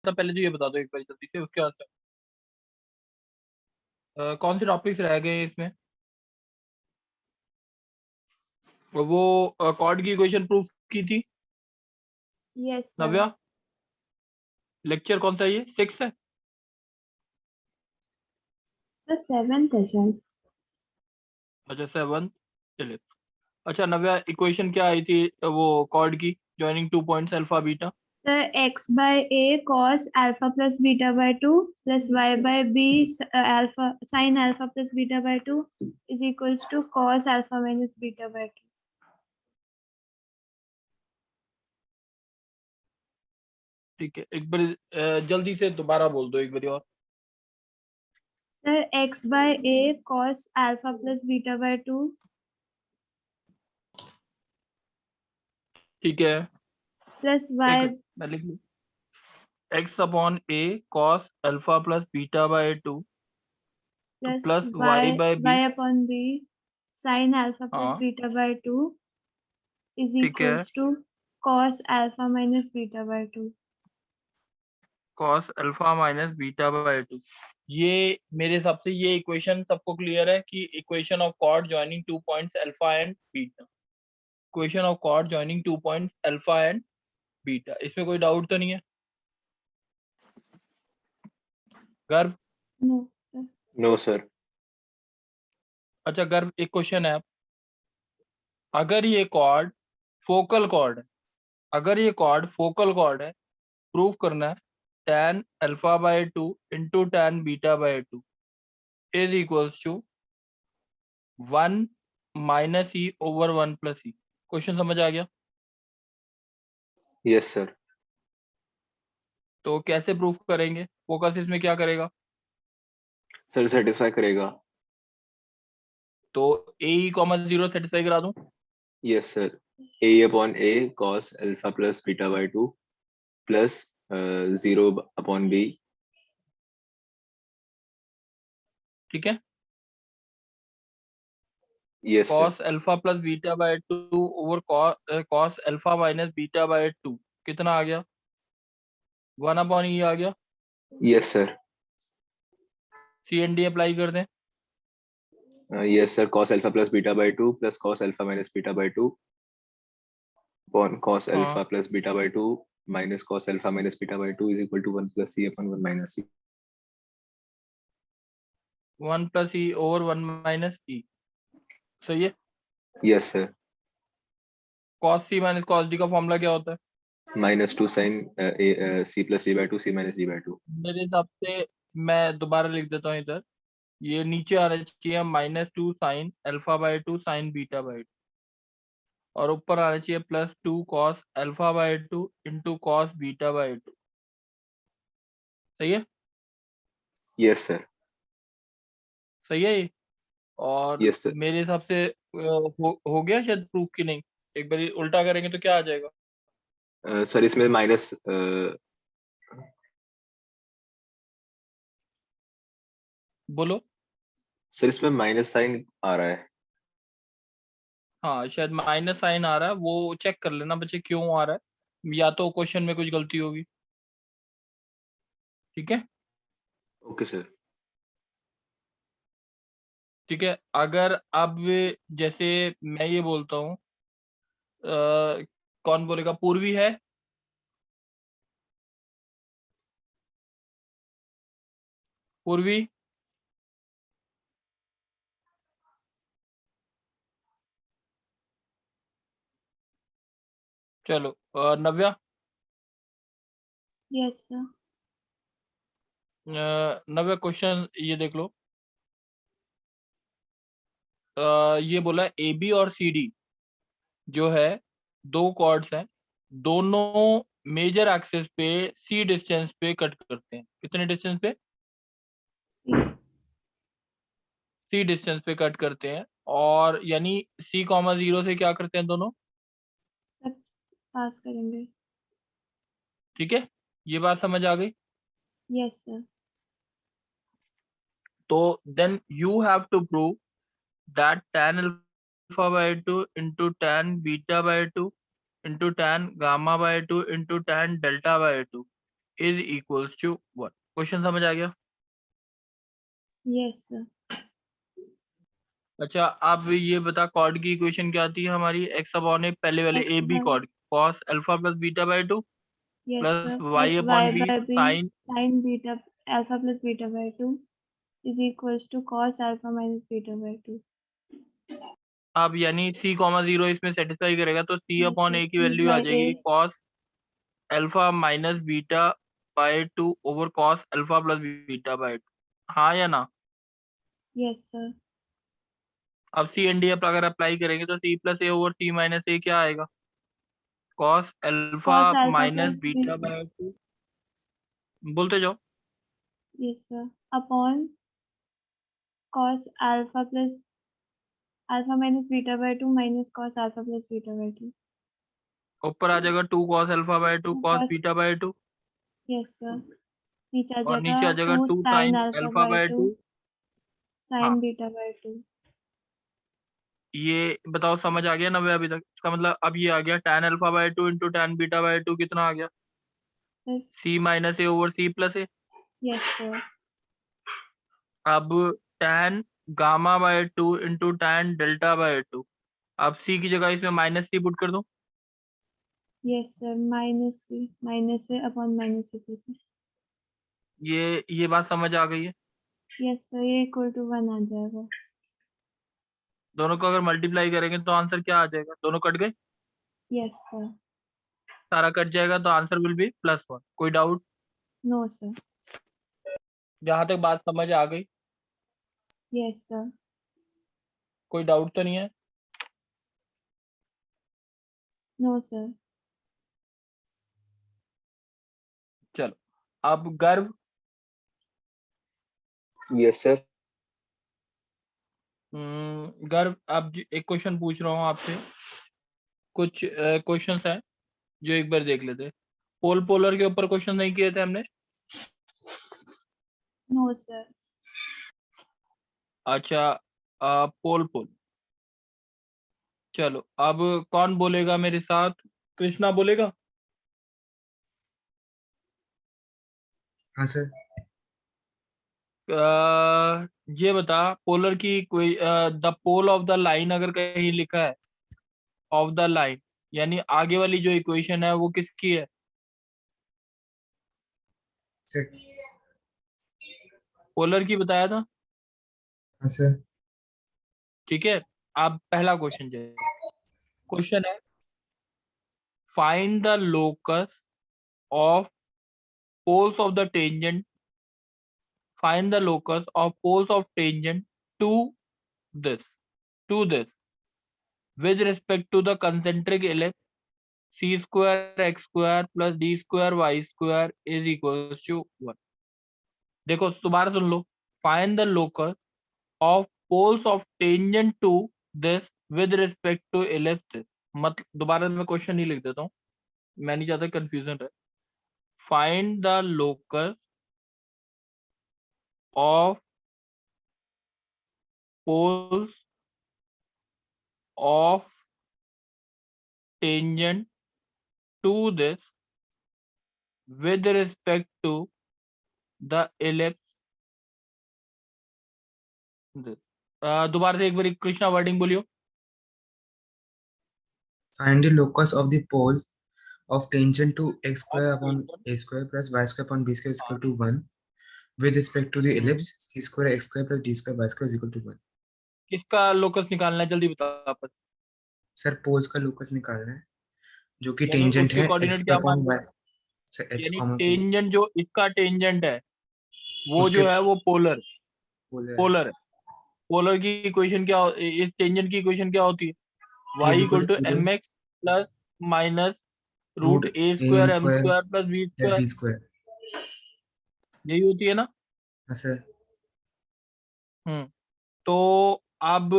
था, पहले तो ये बता दो एक बार जल्दी से, उसके बाद कौन से टॉपिक्स रह गए इसमें? वो कॉर्ड की इक्वेशन प्रूफ की थी यस सर। नव्या। लेक्चर कौन सा है ये, 6 है? सर 7th है शायद। अच्छा 7। चलिए। अच्छा नव्या, इक्वेशन क्या आई थी वो कॉर्ड की, joining 2 points alpha beta? Sir x/a cos alpha plus beta by 2 plus y/b alpha sine alpha plus beta by 2 is equals to cos alpha minus beta by 2। ठीक है, एक बार जल्दी से दोबारा बोल दो एक बार और। Sir x/a cos alpha plus beta by 2 ठीक है, प्लस एक y मिनट मैं लिख लूँ। X upon a cos alpha plus beta by 2 plus plus y y by b. y upon b sine alpha plus हाँ बीटा बाय 2 इज ठीक है, equals to cos alpha minus beta by 2। Cos alpha minus beta by 2। ये मेरे हिसाब से ये equation सबको clear है कि equation of chord joining 2 points alpha and beta. Equation of chord joining 2 points alpha and beta, इसमें कोई डाउट तो नहीं है? Garv? No sir. No sir. अच्छा गर्व, एक क्वेश्चन है। अगर ये कॉर्ड फोकल कॉर्ड है, अगर ये कॉर्ड फोकल कॉर्ड है, प्रूव करना है tan alpha by 2 into tan beta by 2 is equals to 1 minus e over 1 plus e. Question समझ आ गया? Yes sir. तो कैसे प्रूफ करेंगे? फोकस इसमें क्या करेगा? सर सेटिस्फाई करेगा। तो ए ई कॉमा 0 सेटिस्फाई करा दूं? Yes sir. A upon a cos alpha plus beta by 2 plus 0 upon b. ठीक है, yes sir. Cos alpha plus beta by 2 over cos alpha minus beta by 2 कितना आ गया? 1 अपॉन ई आ गया। Yes sir. C N D apply कर दें। Yes sir, cos alpha plus beta by 2 plus cos alpha minus beta by 2 upon cos हाँ, alpha plus beta by 2 minus cos alpha minus beta by 2 is equal to 1 plus c upon 1 minus c. 1 plus e over 1 minus e. सही है। Yes sir. Cos c minus cos d का formula क्या होता है? -2 sine c plus d by 2 c minus d by 2। मेरे हिसाब से मैं दोबारा लिख देता हूँ इधर। ये नीचे आना चाहिए -2 sine alpha by 2 sign beta by 2, और ऊपर आना चाहिए +2 cos alpha by 2 into cos beta by 2। सही है? Yes sir. सही है ये? और यस सर। मेरे हिसाब से हो गया शायद प्रूफ की नहीं। एक बार उल्टा करेंगे तो क्या आ जाएगा? सर इसमें माइनस बोलो। सर इसमें माइनस साइन आ रहा है। हाँ शायद माइनस साइन आ रहा है, वो चेक कर लेना बच्चे क्यों आ रहा है, या तो क्वेश्चन में कुछ गलती होगी। ठीक है। Okay sir. ठीक है, अगर अब जैसे मैं ये बोलता हूँ, कौन बोलेगा? पूर्वी है? पूर्वी? चलो Navya. Yes sir. Navya question ये देख लो। ये बोला ए बी और सी डी जो है, दो कॉर्ड्स हैं, दोनों मेजर एक्सिस पे सी डिस्टेंस पे कट करते हैं। कितने डिस्टेंस पे? सी डिस्टेंस पे कट करते हैं, और यानी सी कॉमा 0 से क्या करते हैं दोनों? सर पास करेंगे। ठीक है, ये बात समझ आ गई? Yes sir. तो then you have to prove that tan alpha by 2 into tan beta by 2 into tan gamma by 2 into tan delta by 2 is equals to 1। Question समझ आ गया? Yes, sir. अच्छा, अब ये बता कॉर्ड की इक्वेशन क्या आती है हमारी? एक्स अपॉन ए, पहले वाले X a b by chord, cos alpha plus beta by 2 yes, plus sir. Y Plus upon y b by b sine. sin beta alpha plus beta by 2 is equals to cos alpha minus beta by 2. अब यानी c comma 0 इसमें satisfy करेगा तो c Yes, upon sir. A की C value आ by जाएगी a. Cos alpha minus beta by 2 over cos alpha plus beta by 2। हाँ या ना? Yes, sir. अब सी एन डी अगर अप्लाई करेंगे तो c plus a over c minus a क्या आएगा? Cos alpha Cos alpha minus plus beta b. By 2। बोलते जाओ। Yes, sir. Upon cos alpha plus alpha minus beta by 2 minus cos alpha plus beta by 2. ऊपर आ जाएगा 2 cos alpha by 2 cos Cos beta by 2 yes, sir. नीचे आ और जाएगा नीचे आ जाएगा 2 2 sin sine alpha alpha by by 2 2। हाँ, sin beta by 2. ये बताओ समझ आ गया ना वे अभी तक? इसका मतलब अब ये आ गया tan alpha by 2 into tan beta by 2 कितना आ गया? Yes, c minus a over c plus a. yes, sir. अब tan gamma by 2 into tan delta by 2। अब c की जगह इसमें माइनस c पुट कर दो। Yes, sir. Minus a upon minus a plus. ये बात समझ आ गई है? Yes, sir. ये equal to 1 आ जाएगा. दोनों को अगर मल्टीप्लाई करेंगे तो आंसर क्या आ जाएगा? दोनों कट गए, Yes, sir. सारा कट जाएगा तो आंसर विल बी +1। कोई डाउट? No, sir. जहां तक बात समझ आ गई, Yes, sir. कोई डाउट तो नहीं है? No, sir. चलो, अब गर्व, Yes, sir. गर्व अब एक क्वेश्चन पूछ रहा हूँ आपसे। कुछ क्वेश्चंस हैं जो एक बार देख लेते हैं। पोलर के ऊपर क्वेश्चन नहीं किए थे हमने? No, sir. अच्छा, पोल चलो, अब कौन बोलेगा मेरे साथ? कृष्णा बोलेगा? हाँ सर। ये बता, पोलर की कोई the pole of the line अगर कहीं लिखा है ऑफ द लाइन, यानी आगे वाली जो इक्वेशन है वो किसकी है? सर। पोलर की बताया था। हाँ सर। ठीक है, अब पहला क्वेश्चन जो है, क्वेश्चन है find the locus of poles of the tangent, find the locus of poles of tangent to this with respect to the concentric ellipse c square x square plus d square y square is equals to 1। देखो दोबारा सुन लो, find the locus of poles of tangent to this with respect to ellipse। मतलब दोबारा मैं question नहीं लिख देता हूँ, मैं नहीं चाहता कंफ्यूजन रहे। Find the locus of poles of tangent to this with respect to the ellipse this। दोबारा से एक बार कृष्णा वर्डिंग बोलियो। Find the locus of the poles of tangent to x Of square upon tangent, a square plus y square upon b square is हाँ, equal to 1 with respect to the hmm, ellipse c square x square plus d square y square is equal to 1। किसका locus निकालना है? जल्दी बता आपस। Sir poles का locus निकालना है जो कि यानी टेंजेंट उसके है x कोऑर्डिनेट square क्या मान upon लो? y। सर x यानी कॉमा को टेंजेंट जो इसका टेंजेंट है वो उसके जो है वो पोलर पोलर है। पोलर है। पोलर की इक्वेशन क्या इस टेंजेंट की इक्वेशन क्या होती है? a y is equal equal to to 0 m x plus minus root root a am square m square square plus b plus square, b square। यही होती है ना? हाँ सर। हम्म, तो अब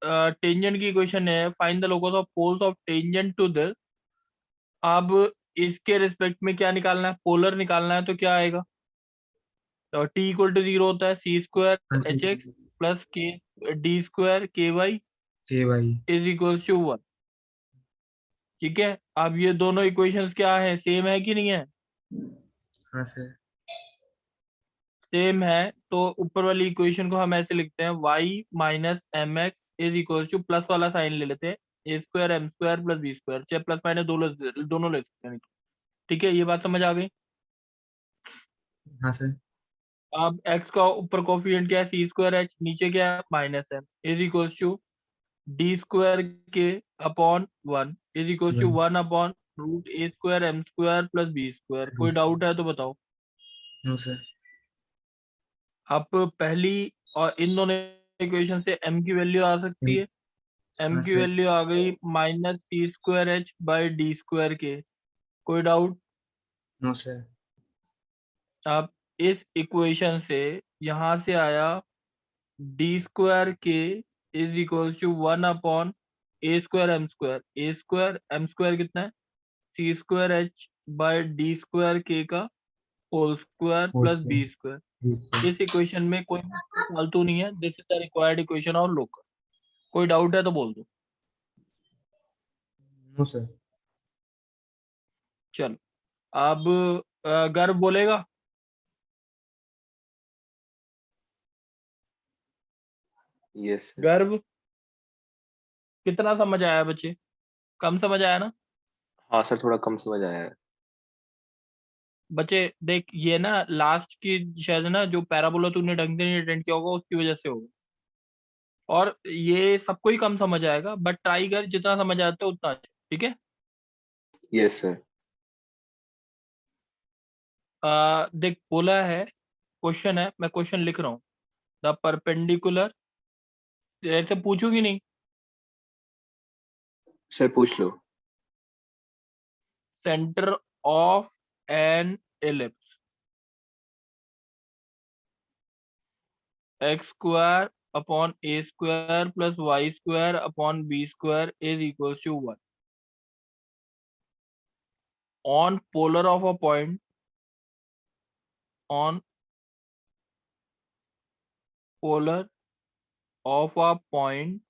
टेंजेंट की इक्वेशन है find the locus of poles of tangent to this. अब इसके रिस्पेक्ट में क्या निकालना है? पोलर निकालना है, तो क्या आएगा? तो टी इक्वल टू 0 होता है सी स्क्वायर हाँ h x plus k d square k y k y। Is equal to 1। ठीक है, अब ये दोनों इक्वेशंस क्या है? सेम है कि नहीं है? हाँ सर। सेम है तो ऊपर वाली इक्वेशन को हम ऐसे लिखते हैं y minus m x is equal to plus वाला साइन ले लेते हैं a square M square plus B square, चाहे प्लस माइनस दोनों ले सकते हैं। ठीक है, ये बात समझ आ गई। हाँ सर। अब x का ऊपर कोफिशिएंट क्या है, सी स्क्वायर एच, नीचे क्या है minus M, is equal to D square के upon one, is equal to 1 upon root A square M square plus B square. कोई डाउट है तो बताओ। No sir. अब पहली और इन दोनों इक्वेशन से m की वैल्यू आ सकती है, m हाँ की सर। वैल्यू आ गई minus c square H by D square k. कोई डाउट। No sir. अब इस इक्वेशन से यहां से आया डी स्क्वायर के is equal to 1 upon A square M square, A square M square कितना है सी square H by D square के का whole square plus B square. इस इक्वेशन में कोई फालतू नहीं है, this is the required equation of locus. कोई डाउट है तो बोल दो। No sir. चलो अब गर्व बोलेगा। Yes sir. गर्व कितना समझ आया बच्चे, कम समझ आया ना हाँ सर, थोड़ा कम समझ आया है। बच्चे? देख ये ना लास्ट की शायद ना जो पैराबोला तूने ढंग से नहीं अटेंड किया होगा उसकी वजह से होगा, और ये सबको ही कम समझ आएगा, बट ट्राई कर जितना समझ आता है उतना अच्छा। ठीक है, यस सर। देख बोला है क्वेश्चन है, मैं क्वेश्चन लिख रहा हूँ। द परपेंडिकुलर, ऐसे पूछूंगी नहीं, सर पूछ लो। Centre of an ellipse X square upon A square plus Y square upon B square is equal to 1 on polar of a point, on polar of a point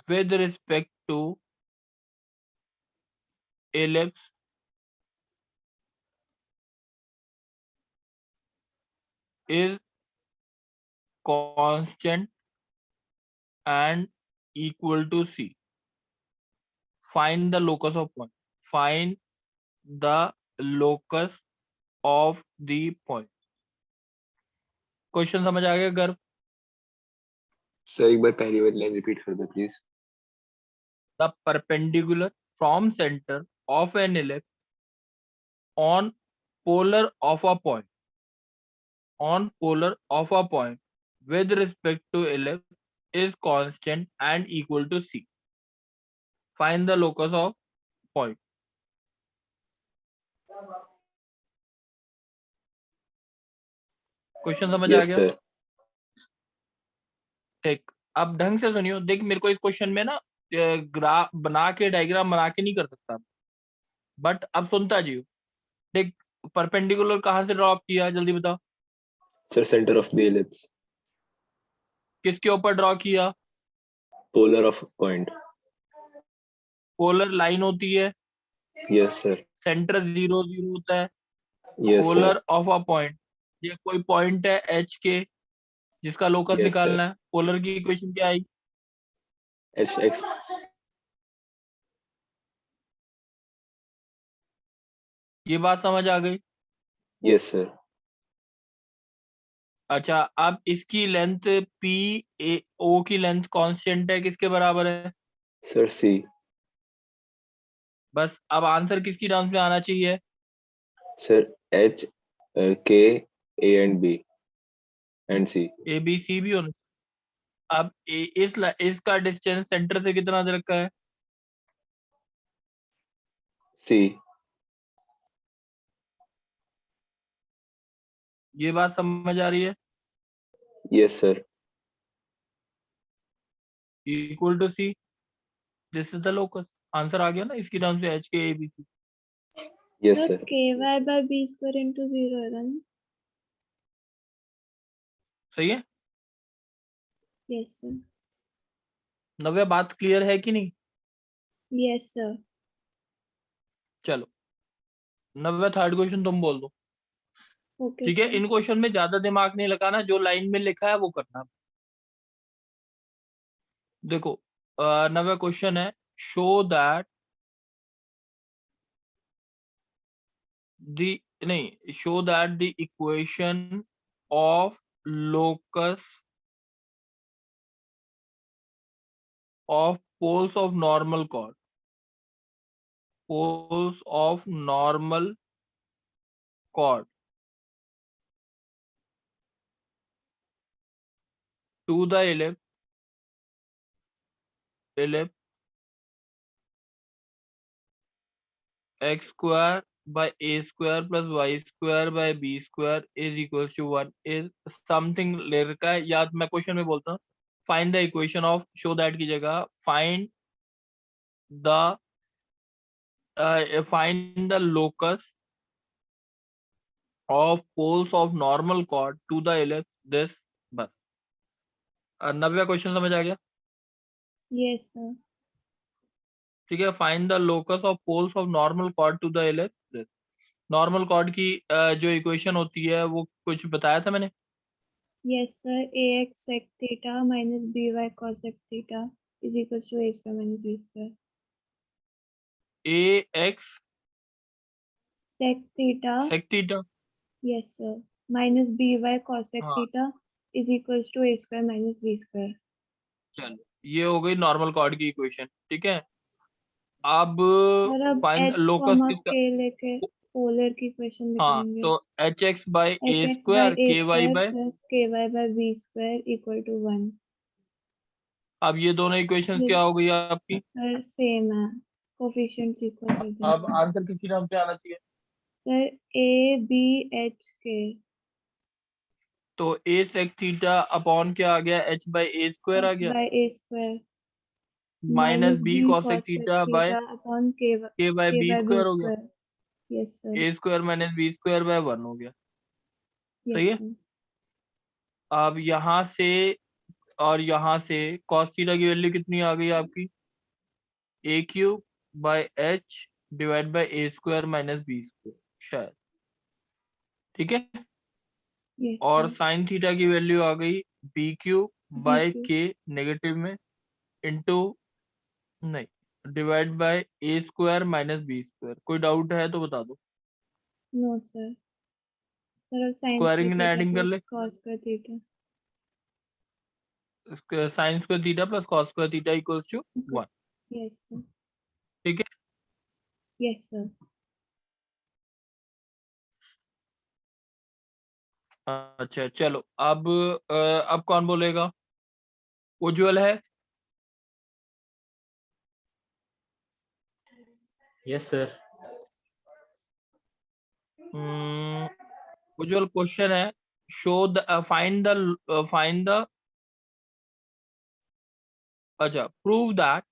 with respect to ellipse is constant and equal to c. Find the locus of point. Find the locus of the point. Question समझ आ गया गर्व? Sir एक बार पहली वाली line repeat कर दो please. The perpendicular from center of an ellipse on polar of a point, on polar of a point with respect to ellipse is constant and equal to c. Find the locus of point. Question समझ आ yes गया? Sir. ठीक, अब ढंग से सुनियो। देख मेरे को इस क्वेश्चन में ना ग्राफ बना के डायग्राम बना के नहीं कर सकता, बट अब सुनता जियो। देख परपेंडिकुलर कहाँ से ड्रॉ किया, जल्दी बताओ। Sir centre of the ellipse. किसके ऊपर ड्रॉ किया? Polar of point. Polar line होती है, यस सर। सेंटर 0 0 होता है। Yes sir. Polar of a point, ये कोई पॉइंट है एच के जिसका लोकस यस सर। निकालना है। पोलर की इक्वेशन क्या आई? H x. ये बात समझ आ गई? Yes sir. अच्छा, अब इसकी लेंथ पी ए ओ की लेंथ कांस्टेंट है, किसके बराबर है? सर सी। बस अब आंसर किसकी टर्म्स में आना चाहिए? सर एच के a and b and c. A B c भी होना। अब इसका डिस्टेंस सेंटर से कितना दे रखा है? सी। ये बात समझ आ रही है? Yes sir. Equal to C, this is the locus. Answer आ गया ना इसकी टर्म्स में, एच के A B C. Yes But sir. ky by b square into 0 है ना? सही है Yes sir. नव्या, बात क्लियर है कि नहीं? Yes sir. चलो नव्या थर्ड क्वेश्चन तुम बोल दो। Okay, ठीक है, sir. इन क्वेश्चन में ज्यादा दिमाग नहीं लगाना, जो लाइन में लिखा है वो करना। देखो नवा क्वेश्चन है, शो दैट द नहीं show that the equation of locus of poles of normal chord, poles of normal chord to the ellipse x square by a square plus y square by b square is equals to 1 is something ले रखा है, या मैं question में बोलता हूँ find the equation of show that की जगह find the locus of poles of normal chord to the ellipse this, बस। नव्या क्वेश्चन समझ आ गया? Yes, sir. ठीक है, find the locus of poles of normal chord to the ellipse. Normal chord की जो इक्वेशन होती है वो कुछ बताया था मैंने। Yes, sir. AX sec theta minus BY cos sec theta is equals to A square minus B square. A x Sec theta. Sec theta, Yes, sir. Minus BY cos sec हाँ theta is equals to A square minus B square. चलो ये हो गई normal chord की equation. ठीक है, अब और अब फाइंड H लोकस comma किसका, K लेके पोलर की इक्वेशन हाँ लिखेंगे। तो h x by a HX by square A k y square by, plus KY by B square equal to 1. अब ये दोनों इक्वेशन ये क्या हो गई आपकी? सर सेम है, कोफिशिएंट्स इक्वल कर दो। अब आंसर किसी नाम पे आना चाहिए, sir A B H K। तो ए सेक थीटा अपॉन क्या आ गया, एच बाई ए स्क्वायर आ H गया, by A square minus minus b B cosec cos sec theta by theta upon K k by b by B square हो गया, square. Yes sir. A square minus B square by 1 हो गया। Yes सही है, sir. अब यहाँ से और यहाँ से cos थीटा की वैल्यू कितनी आ गई आपकी, A cube by H divide by A square minus B square शायद। ठीक है, Yes और sir. साइन थीटा की वैल्यू आ गई बी क्यूब बाय BQ. के नेगेटिव में इंटू नहीं divide by A square minus B square. कोई डाउट है तो बता दो, No sir. सर अब sin squaring and square theta adding कर plus ले, cos square theta. Sine square theta plus cos square theta equals to Okay. 1। Yes sir. ठीक है, Yes sir. अच्छा चलो अब कौन बोलेगा, उज्जवल है? Yes, sir. उज्जवल क्वेश्चन है, शो द फाइंड द अच्छा prove that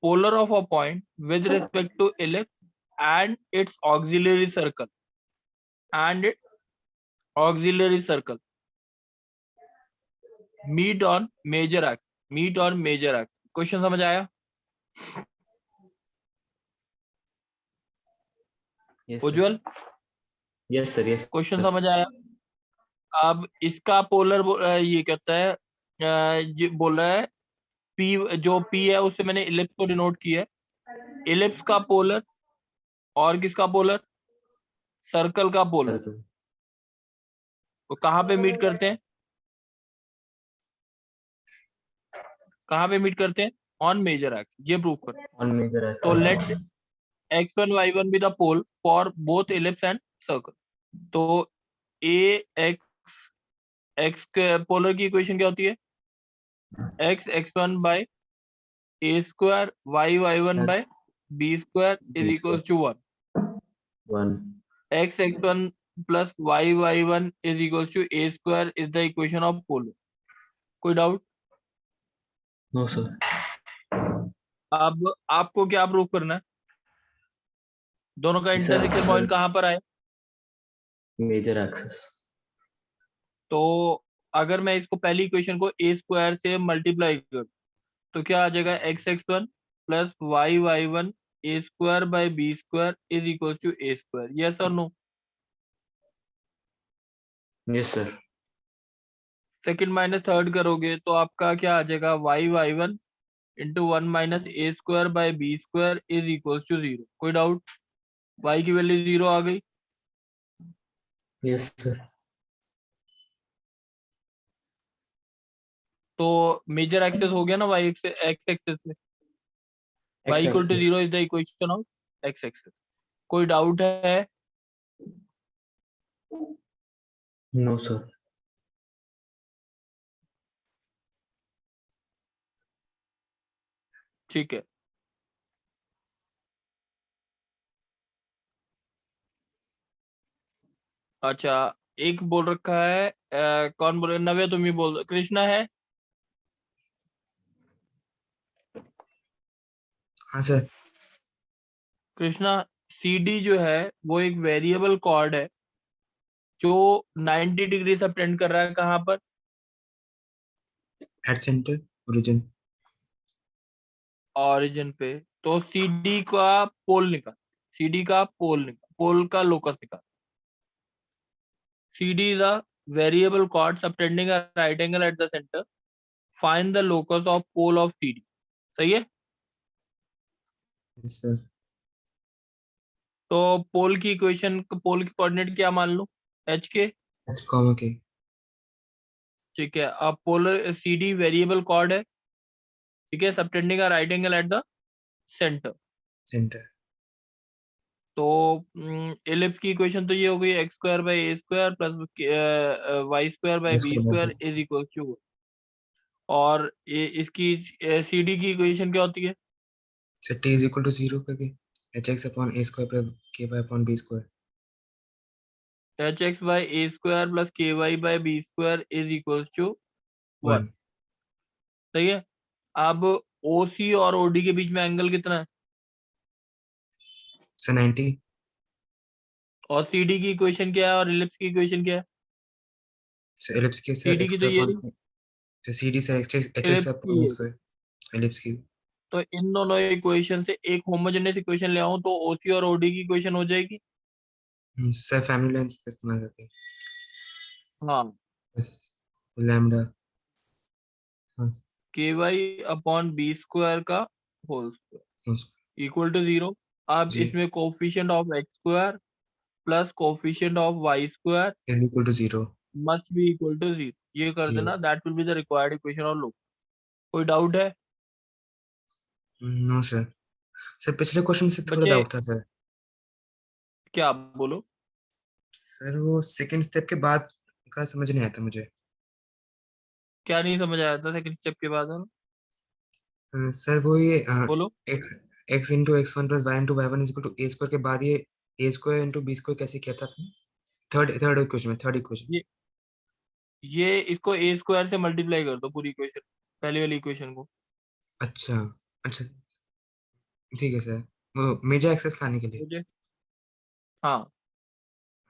polar of a point with respect to ellipse and its auxiliary circle meet on major axis। Question समझ आया? Yes, sir. उज्जवल Yes, sir. Yes, question sir. समझ आया? अब इसका polar ये कहता है बोल रहा है पी, जो पी है उससे मैंने इलिप्स को डिनोट किया है, इलिप्स का पोलर और किसका पोलर, सर्कल का पोलर, Circle. वो कहाँ पे मीट करते हैं, कहाँ पे मीट करते हैं, ऑन मेजर एक्सिस। ये प्रूव करते हैं। On major तो axis. Let x1 y1 be the pole for both ellipse and circle. तो ए एक्स के पोलर की इक्वेशन क्या होती है, x x1 by A square y one by b square is B equal square. To 1, 1. X x1 plus y one is equal to a square is the equation of polar. कोई doubt? No, sir. अब आपको क्या prove करना है, दोनों का Sir, intersection sir. Point कहाँ पर आए? Major axis. तो अगर मैं इसको पहली इक्वेशन को ए स्क्वायर से मल्टीप्लाई कर तो क्या आ जाएगा, x x1 plus y one a square by b square is equals to a square. Yes or no? Yes, sir. Second minus third करोगे तो आपका क्या आ जाएगा, y1 into 1 minus a square by b square is equals to 0. कोई doubt? y की value 0 आ गई. Yes, sir. तो मेजर एक्सेस हो गया ना y एक्स एक्सेस में. y equal to 0 is the equation of x axis. कोई डाउट है? No, sir. ठीक है. अच्छा, एक बोल रखा है कौन बोल, नव्या तुम ही बोल, कृष्णा है? हाँ सर. कृष्णा, CD जो है वो एक वेरिएबल कॉर्ड है जो 90 डिग्री से टेंड कर रहा है कहाँ पर? At center, origin. ऑरिजिन पे. तो CD का पोल निकाल. CD का पोल निकाल, पोल का लोकस निकाल. CD is a variable chord subtending a right angle at the center. Find the locus of pole of CD. सही है? Yes, sir. तो पोल की इक्वेशन, पोल की कोऑर्डिनेट क्या मान लो? H के. H comma K. ठीक है. अब पोलर CD वेरिएबल कॉर्ड है. ठीक है, subtending a right angle at the centre. Center. तो एलिप्स की इक्वेशन तो ये हो गई x square by a square plus Y square by Yes, b comma square B. Is equal to. और इसकी CD की इक्वेशन क्या होती है? So T is equal to 0 करके hx upon a square plus ky upon b square. hx by a square plus ky by b square is equal to 1. 1. सही है. अब OC और OD के बीच में एंगल कितना है? So 90. और CD की इक्वेशन क्या है और एलिप्स की इक्वेशन क्या है? So ellipse की sir CD x की तो square ये upon. रही, So CD से hx एलिप्स upon की a ये. square. Ellipse की. तो इन दोनों इक्वेशन से एक होमोजेनियस इक्वेशन ले आऊं तो OC और OD की इक्वेशन हो जाएगी. सर फैमिली लेंस का इस्तेमाल करके. हाँ. बस लैम्डा. हाँ. ky अपॉन बी स्क्वायर का होल स्क्वायर उस- इक्वल टू 0. अब जी. इसमें coefficient of x square plus coefficient of y square is equal to 0. Must be equal to 0. ये कर जी. देना. That will be the required equation of लो. कोई डाउट है? No sir. सर पिछले क्वेश्चन से थोड़ा बच्चे डाउट था सर. क्या बोलो? सर वो सेकंड स्टेप के बाद का समझ नहीं आता मुझे. क्या नहीं समझ आया था सेकंड स्टेप के बाद? सर वो ये बोलो. X x into x one plus y into y one is equal to a square के बाद ये a square into b square कैसे किया था आपने? थर्ड इक्वेशन में थर्ड इक्वेशन. ये इसको ए स्क्वायर से मल्टीप्लाई कर दो पूरी इक्वेशन, पहले वाली इक्वेशन को. अच्छा. अच्छा ठीक है सर. वो मेजर एक्सेस लाने के लिए. मुझे, हाँ,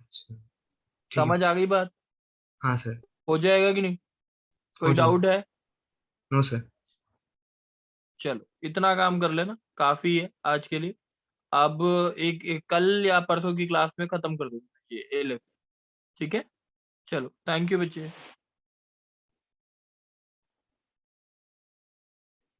अच्छा ठीक है समझ सर. आ गई बात? हाँ सर. हो जाएगा कि नहीं? हो कोई जाएगा. डाउट है? No sir. चलो, इतना काम कर लेना, काफी है आज के लिए. अब एक कल या परसों की क्लास में खत्म कर दूंगा ये ए लेवल. ठीक है. चलो, थैंक यू बच्चे.